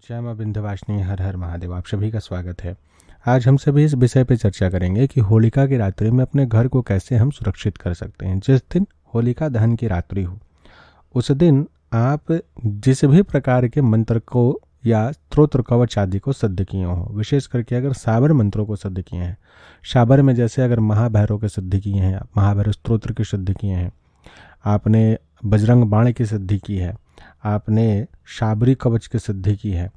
जय मां विंध्यवासिनी, हर हर महादेव। आप सभी का स्वागत है। आज हम सभी इस विषय पर चर्चा करेंगे कि होलिका की रात्रि में अपने घर को कैसे हम सुरक्षित कर सकते हैं। जिस दिन होलिका दहन की रात्रि हो उस दिन आप जिस भी प्रकार के मंत्र को या स्तोत्र कवच आदि को सिद्ध किए हों, विशेष करके अगर साबर मंत्रों को सिद्ध किए हैं, साबर में जैसे अगर महाभैरव के सिद्ध किए हैं, महाभैरव स्तोत्र के सिद्ध किए हैं, आपने बजरंग बाण की सिद्धि की है, आपने शाबरी कवच की सिद्धि की है,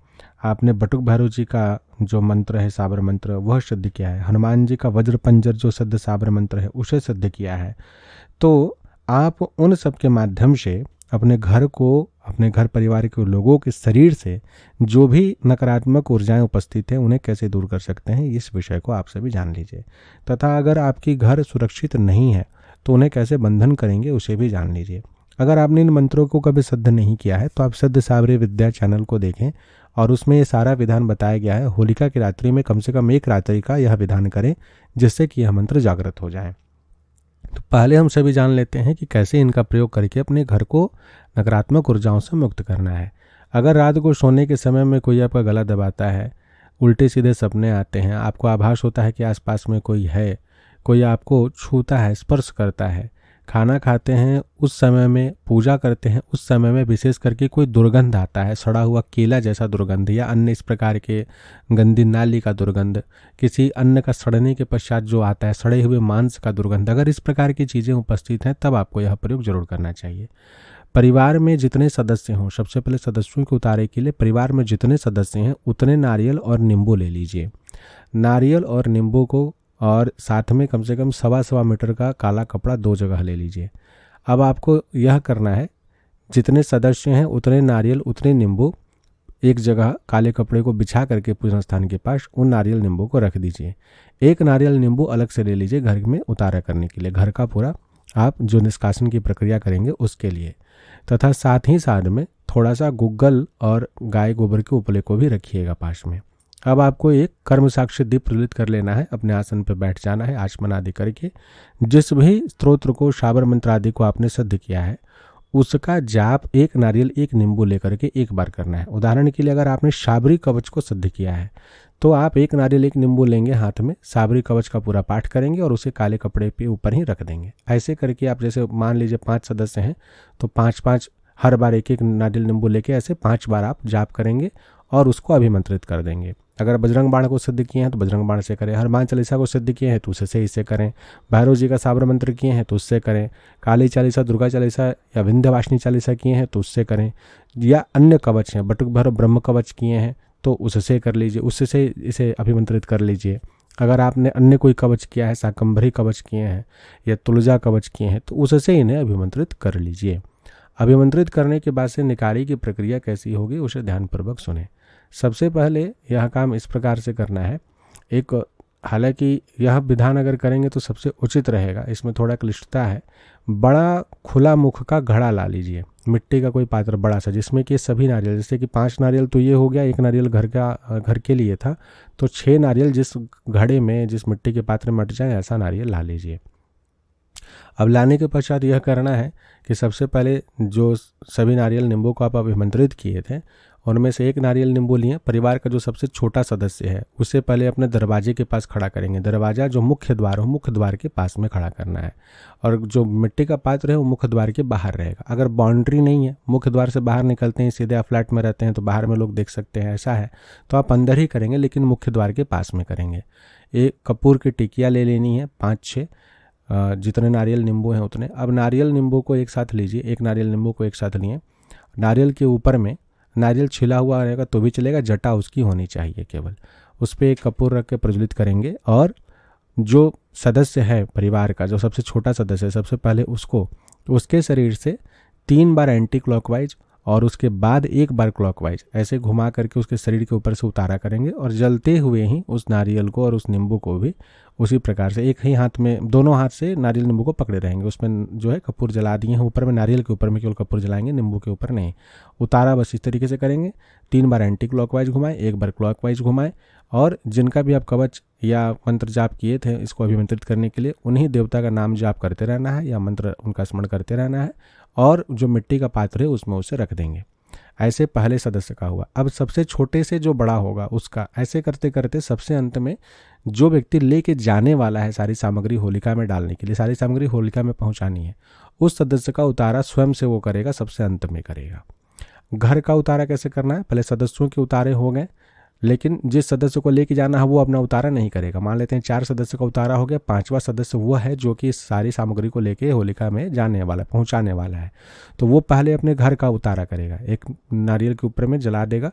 आपने बटुक भैरव जी का जो मंत्र है साबर मंत्र वह सिद्ध किया है, हनुमान जी का वज्र पंजर जो सिद्ध साबर मंत्र है उसे सिद्ध किया है, तो आप उन सब के माध्यम से अपने घर को, अपने घर परिवार के लोगों के शरीर से जो भी नकारात्मक ऊर्जाएं उपस्थित हैं उन्हें कैसे दूर कर सकते हैं, इस विषय को आप सभी जान लीजिए। तथा अगर आपकी घर सुरक्षित नहीं है तो उन्हें कैसे बंधन करेंगे उसे भी जान लीजिए। अगर आपने इन मंत्रों को कभी सिद्ध नहीं किया है तो आप सिद्ध साबरी विद्या चैनल को देखें और उसमें ये सारा विधान बताया गया है। होलिका की रात्रि में कम से कम एक रात्रि का यह विधान करें जिससे कि यह मंत्र जागृत हो जाए। तो पहले हम सभी जान लेते हैं कि कैसे इनका प्रयोग करके अपने घर को नकारात्मक ऊर्जाओं से मुक्त करना है। अगर रात को सोने के समय में कोई आपका गला दबाता है, उल्टे सीधे सपने आते हैं, आपको आभास होता है कि आसपास में कोई है, कोई आपको छूता है, स्पर्श करता है, खाना खाते हैं उस समय में, पूजा करते हैं उस समय में विशेष करके कोई दुर्गंध आता है, सड़ा हुआ केला जैसा दुर्गंध या अन्य इस प्रकार के गंदी नाली का दुर्गंध, किसी अन्न का सड़ने के पश्चात जो आता है सड़े हुए मांस का दुर्गंध, अगर इस प्रकार की चीज़ें उपस्थित हैं तब आपको यह प्रयोग जरूर करना चाहिए। परिवार में जितने सदस्य हों, सबसे पहले सदस्यों के उतारे के लिए परिवार में जितने सदस्य हैं उतने नारियल और नींबू ले लीजिए। नारियल और नींबू को और साथ में कम से कम 1.25 मीटर का काला कपड़ा 2 जगह ले लीजिए। अब आपको यह करना है, जितने सदस्य हैं उतने नारियल उतने नींबू एक जगह काले कपड़े को बिछा करके पूजन स्थान के पास उन नारियल नींबू को रख दीजिए। एक नारियल नींबू अलग से ले लीजिए घर में उतारा करने के लिए, घर का पूरा आप जो निष्कासन की प्रक्रिया करेंगे उसके लिए। तथा साथ ही साथ में थोड़ा सा गुग्गल और गाय गोबर के उपले को भी रखिएगा पास में। अब आपको एक कर्म साक्षी दीप प्रज्वलित कर लेना है, अपने आसन पर बैठ जाना है आचमन आदि करके। जिस भी स्तोत्र को, शाबर मंत्र आदि को आपने सिद्ध किया है उसका जाप एक नारियल एक नींबू लेकर के एक बार करना है। उदाहरण के लिए अगर आपने शाबरी कवच को सिद्ध किया है तो आप एक नारियल एक नींबू लेंगे हाथ में, साबरी कवच का पूरा पाठ करेंगे और उसे काले कपड़े पे ऊपर ही रख देंगे। ऐसे करके आप, जैसे मान लीजिए 5 सदस्य हैं तो 5-5 हर बार एक एक नारियल नींबू लेके ऐसे 5 बार आप जाप करेंगे और उसको अभिमंत्रित कर देंगे। अगर बजरंग बाण को सिद्ध किए हैं तो बजरंग बाण से करें, हनुमान चालीसा को सिद्ध किए हैं तो उससे इससे करें, भैरव जी का साबर मंत्र किए हैं तो उससे करें, काली चालीसा, दुर्गा चालीसा या विंध्यवासिनी चालीसा किए हैं तो उससे करें, या अन्य कवच हैं, बटुक भैरव ब्रह्म कवच किए हैं तो उससे कर लीजिए, उससे इसे अभिमंत्रित कर लीजिए। अगर आपने अन्य कोई कवच किया है, शाकंभरी कवच किए हैं या तुलजा कवच किए हैं तो उससे इन्हें अभिमंत्रित कर लीजिए। अभिमंत्रित करने के बाद से निकाली की प्रक्रिया कैसी होगी उसे ध्यानपूर्वक सुने। सबसे पहले यह काम इस प्रकार से करना है, एक, हालांकि यह विधान अगर करेंगे तो सबसे उचित रहेगा, इसमें थोड़ा क्लिष्टता है। बड़ा खुला मुख का घड़ा ला लीजिए, मिट्टी का कोई पात्र बड़ा सा, जिसमें कि सभी नारियल, जैसे कि 5 नारियल तो ये हो गया, एक नारियल घर के लिए था, तो 6 नारियल जिस घड़े में, जिस मिट्टी के पात्र में अट जाए ऐसा नारियल ला लीजिए। अब लाने के पश्चात यह करना है कि सबसे पहले जो सभी नारियल नींबू को आप अभिमंत्रित किए थे उनमें से एक नारियल नींबू लिए, परिवार का जो सबसे छोटा सदस्य है उसे पहले अपने दरवाजे के पास खड़ा करेंगे। दरवाजा जो मुख्य द्वार हो, मुख्य द्वार के पास में खड़ा करना है, और जो मिट्टी का पात्र है वो मुख्य द्वार के बाहर रहेगा। अगर बाउंड्री नहीं है, मुख्य द्वार से बाहर निकलते हैं, सीधे आप फ्लैट में रहते हैं तो बाहर में लोग देख सकते हैं, ऐसा है तो आप अंदर ही करेंगे लेकिन मुख्य द्वार के पास में करेंगे। एक कपूर की टिकिया ले लेनी है 5-6, जितने नारियल नींबू हैं उतने। अब नारियल नींबू को एक साथ लीजिए, एक नारियल नींबू को एक साथ लिए, नारियल के ऊपर में नारियल छिला हुआ रहेगा तो भी चलेगा, जटा उसकी होनी चाहिए केवल, उस पर एक कपूर रख के प्रज्वलित करेंगे। और जो सदस्य है परिवार का, जो सबसे छोटा सदस्य है, सबसे पहले उसको, तो उसके शरीर से 3 बार एंटी क्लॉकवाइज और उसके बाद 1 बार क्लॉकवाइज ऐसे घुमा करके उसके शरीर के ऊपर से उतारा करेंगे, और जलते हुए ही उस नारियल को और उस नींबू को भी उसी प्रकार से एक ही हाथ में, दोनों हाथ से नारियल नींबू को पकड़े रहेंगे। उसमें जो है कपूर जला दिए हैं ऊपर में, नारियल के ऊपर में केवल कपूर जलाएंगे, नींबू के ऊपर नहीं। उतारा बस इस तरीके से करेंगे, 3 बार एंटी क्लॉकवाइज घुमाएं, 1 बार क्लॉकवाइज घुमाएं, और जिनका भी आप कवच या मंत्र जाप किए थे इसको अभिमंत्रित करने के लिए उन्हीं देवता का नाम जाप करते रहना है या मंत्र उनका स्मरण करते रहना है, और जो मिट्टी का पात्र है उसमें उसे रख देंगे। ऐसे पहले सदस्य का हुआ। अब सबसे छोटे से जो बड़ा होगा उसका, ऐसे करते करते सबसे अंत में जो व्यक्ति लेके जाने वाला है सारी सामग्री होलिका में डालने के लिए, सारी सामग्री होलिका में पहुंचानी है, उस सदस्य का उतारा स्वयं से वो करेगा, सबसे अंत में करेगा। घर का उतारा कैसे करना है, पहले सदस्यों के उतारे हो गए, लेकिन जिस सदस्य को लेके जाना है वो अपना उतारा नहीं करेगा। मान लेते हैं 4 सदस्य का उतारा हो गया, 5वां सदस्य वो है जो कि सारी सामग्री को लेके होलिका में जाने वाला, पहुंचाने वाला है। तो वो पहले अपने घर का उतारा करेगा, एक नारियल के ऊपर में जला देगा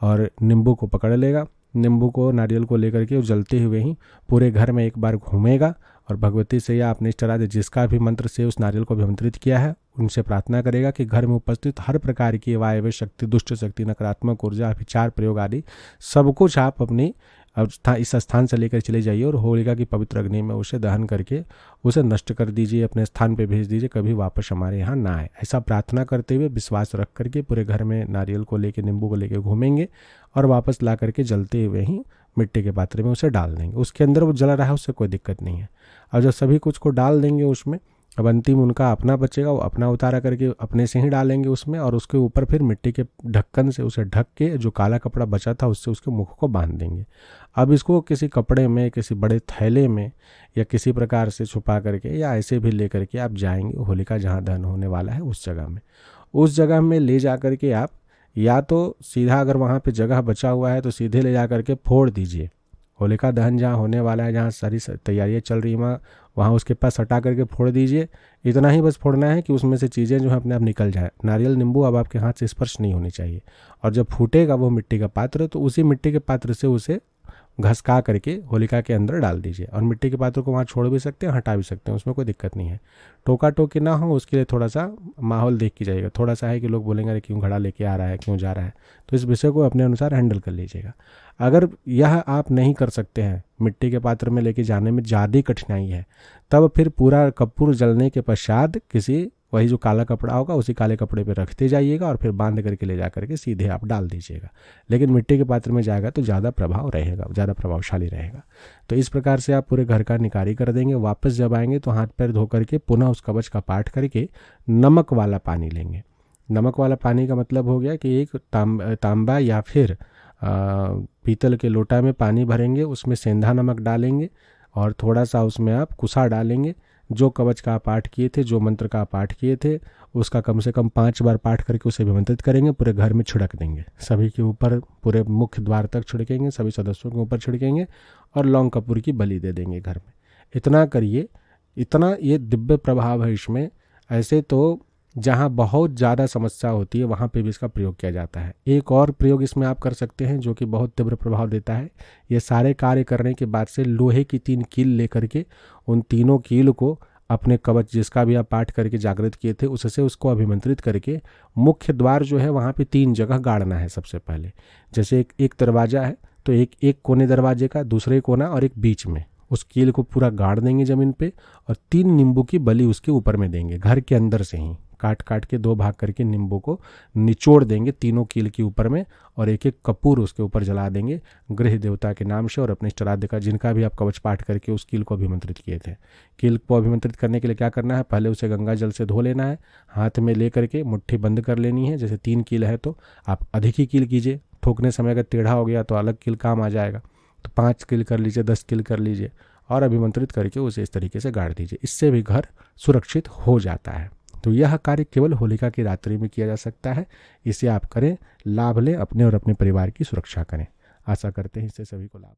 और नींबू को पकड़ लेगा, नींबू को नारियल को लेकर के जलते हुए ही पूरे घर में एक बार घूमेगा और भगवती से या अपने इष्टराध्य जिसका भी मंत्र से उस नारियल को अभिमंत्रित किया है उनसे प्रार्थना करेगा कि घर में उपस्थित हर प्रकार की वायव्य शक्ति, दुष्ट शक्ति, नकारात्मक ऊर्जा, विचार प्रयोग आदि सब कुछ आप अपनी इस स्थान से लेकर चले जाइए और होलिका की पवित्र अग्नि में उसे दहन करके उसे नष्ट कर दीजिए, अपने स्थान पे भेज दीजिए, कभी वापस हमारे यहाँ ना आए। ऐसा प्रार्थना करते हुए विश्वास रख करके पूरे घर में नारियल को लेके, नींबू को लेके घूमेंगे और वापस ला करके जलते हुए ही मिट्टी के पात्र में उसे डाल देंगे। उसके अंदर वो जला रहा है उससे कोई दिक्कत नहीं है। और जब सभी कुछ को डाल देंगे उसमें, अब अंतिम उनका अपना बचेगा, वो अपना उतारा करके अपने से ही डालेंगे उसमें और उसके ऊपर फिर मिट्टी के ढक्कन से उसे ढक के जो काला कपड़ा बचा था उससे उसके मुख को बांध देंगे। अब इसको किसी कपड़े में, किसी बड़े थैले में या किसी प्रकार से छुपा करके या ऐसे भी ले करके आप जाएंगे होलिका जहाँ दहन होने वाला है उस जगह में। उस जगह में ले जा करके आप या तो सीधा, अगर वहाँ पे जगह बचा हुआ है तो सीधे ले जा करके फोड़ दीजिए। होलिका दहन जहाँ होने वाला है, जहाँ सारी तैयारियाँ चल रही हैं, वहाँ उसके पास हटा करके फोड़ दीजिए। इतना ही बस फोड़ना है कि उसमें से चीज़ें जो है अपने आप निकल जाए। नारियल नींबू अब आपके हाथ से स्पर्श नहीं होनी चाहिए। और जब फूटेगा वो मिट्टी का पात्र तो उसी मिट्टी के पात्र से उसे घसका करके होलिका के अंदर डाल दीजिए। और मिट्टी के पात्र को वहाँ छोड़ भी सकते हैं, हटा भी सकते हैं, उसमें कोई दिक्कत नहीं है। टोका टोकी ना हो उसके लिए थोड़ा सा माहौल देख के जाइएगा। थोड़ा सा है कि लोग बोलेंगे अरे क्यों घड़ा लेके आ रहा है, क्यों जा रहा है, तो इस विषय को अपने अनुसार हैंडल कर लीजिएगा। अगर यह आप नहीं कर सकते हैं, मिट्टी के पात्र में लेके जाने में ज़्यादा कठिनाई है, तब फिर पूरा कपूर जलने के पश्चात किसी वही जो काला कपड़ा होगा उसी काले कपड़े पे रखते जाइएगा और फिर बांध करके ले जा करके सीधे आप डाल दीजिएगा। लेकिन मिट्टी के पात्र में जाएगा तो ज़्यादा प्रभाव रहेगा, ज़्यादा प्रभावशाली रहेगा। तो इस प्रकार से आप पूरे घर का निकारी कर देंगे। वापस जब आएंगे तो हाथ पैर धो करके पुनः उस कवच का पाठ करके नमक वाला पानी लेंगे। नमक वाला पानी का मतलब हो गया कि एक तांबा या फिर पीतल के लोटा में पानी भरेंगे, उसमें सेंधा नमक डालेंगे और थोड़ा सा उसमें आप कुसा डालेंगे। जो कवच का पाठ किए थे, जो मंत्र का पाठ किए थे, उसका कम से कम 5 बार पाठ करके उसे अभिमंत्रित करेंगे, पूरे घर में छिड़क देंगे। सभी के ऊपर, पूरे मुख्य द्वार तक छिड़केंगे, सभी सदस्यों के ऊपर छिड़केंगे और लौंग कपूर की बलि दे देंगे घर में। इतना करिए, इतना ये दिव्य प्रभाव है इसमें। ऐसे तो जहाँ बहुत ज़्यादा समस्या होती है वहाँ पे भी इसका प्रयोग किया जाता है। एक और प्रयोग इसमें आप कर सकते हैं जो कि बहुत तीव्र प्रभाव देता है। ये सारे कार्य करने के बाद से लोहे की 3 कील लेकर के उन तीनों कील को अपने कवच जिसका भी आप पाठ करके जागृत किए थे उससे उसको अभिमंत्रित करके मुख्य द्वार जो है वहाँ पे 3 जगह गाड़ना है। सबसे पहले जैसे एक दरवाजा है तो एक कोने दरवाजे का, दूसरे कोना और एक बीच में, उस कील को पूरा गाड़ देंगे जमीन पे और 3 नींबू की बलि उसके ऊपर में देंगे। घर के अंदर से ही काट काट के 2 भाग करके नींबू को निचोड़ देंगे तीनों कील के ऊपर में और एक कपूर उसके ऊपर जला देंगे गृह देवता के नाम से और अपने इष्टराध्य का, जिनका भी आप कवच पाठ करके उस कील को अभिमंत्रित किए थे। कील को अभिमंत्रित करने के लिए क्या करना है, पहले उसे गंगा जल से धो लेना है, हाथ में ले करके मुट्ठी बंद कर लेनी है। जैसे 3 कील है तो आप अधिक ही कील कीजिए, ठोकने समय अगर टेढ़ा हो गया तो अलग कील काम आ जाएगा। तो 5 कील कर लीजिए, 10 कील कर लीजिए और अभिमंत्रित करके उसे इस तरीके से गाड़ दीजिए। इससे भी घर सुरक्षित हो जाता है। तो यह कार्य केवल होलिका की रात्रि में किया जा सकता है। इसे आप करें, लाभ लें, अपने और अपने परिवार की सुरक्षा करें। आशा करते हैं इससे सभी को लाभ